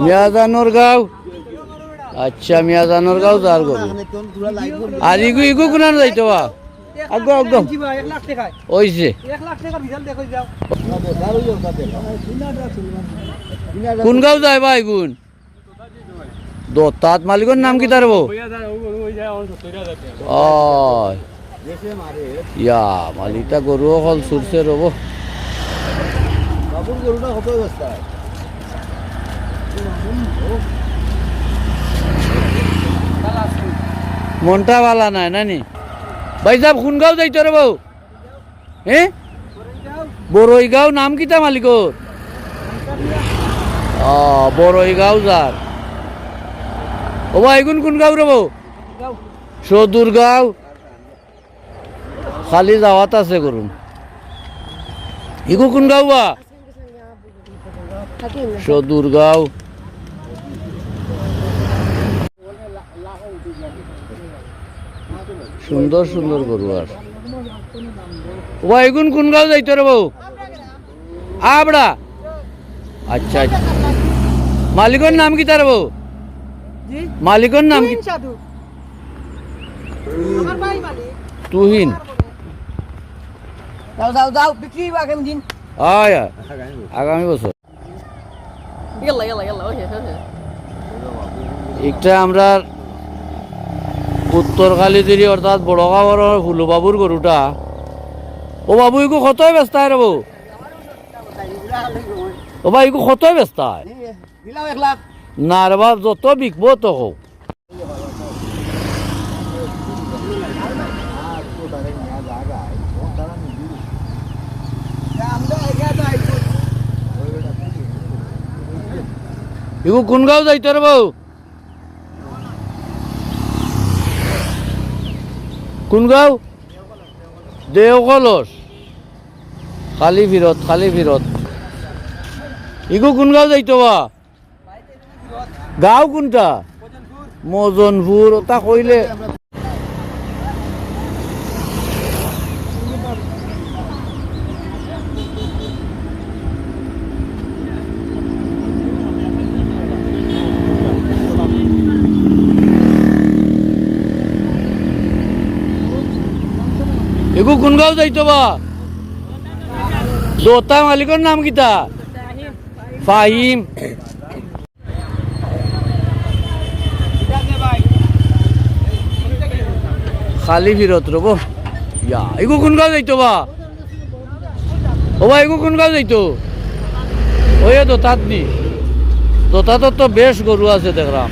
মিয়াজানোর গাঁও আচ্ছা মিয়াজানোর গাঁও যার গরু আর ইগু ইগু কোনার যাইতো বা আগে আগে ওইছে কোন গাঁও যায় ভাই গুণ দোতাত মালিকের নাম কি তার ইয়া মালিকটা গরু হল সুরছে রব মনটা ভালা নাই নানি ভাই সাহেব কোন গাঁও যাইতো রে বউ হ্যাঁ বড়ই গাঁও নাম কিতা মালিকর বড়ই গাঁও যার ও ভাই এগুন কোন গাঁও রে বউ সদুর গাঁও খালি যাওয়াত আছে করুন ইগু কোন গাঁও বা সদুর গাঁও সুন্দর সুন্দর গরু আর ও ভাই এগুন কোন গাঁও যাইতো রে বউ আবড়া আচ্ছা আচ্ছা মালিকের নাম কি তার বউ মালিকের নাম কি তুহিন আগামী বছর একটা আমরা উত্তর কালীদিরি অর্থাৎ বড়গাঁওর হুলু বাবুর গরুটা ও বাবু ইগু কতই ব্যস্ত হয় রে বউ ও ভাই ইগু কতই ব্যস্ত হয় না রে বাপ যত বিকবো তো হোক ইগু কোন গাঁও যাইতো রে বউ কোন গাঁও দেওকলস খালি ফিরত ইগু কোন গাঁও যাইতো বা গাঁও কোনটা মজনপুর তা কইলে এগু কোন গাঁও যাইতো বা দোতা মালিকের নাম কিতা ফাহিম খালি ফিরত রব ইয়া এগু কোন গাঁও যাইতো বা ও ভাই এগু কোন গাঁও যাইতো ওই দোতাত নি দোতাত তো বেশ গরু আছে দেখলাম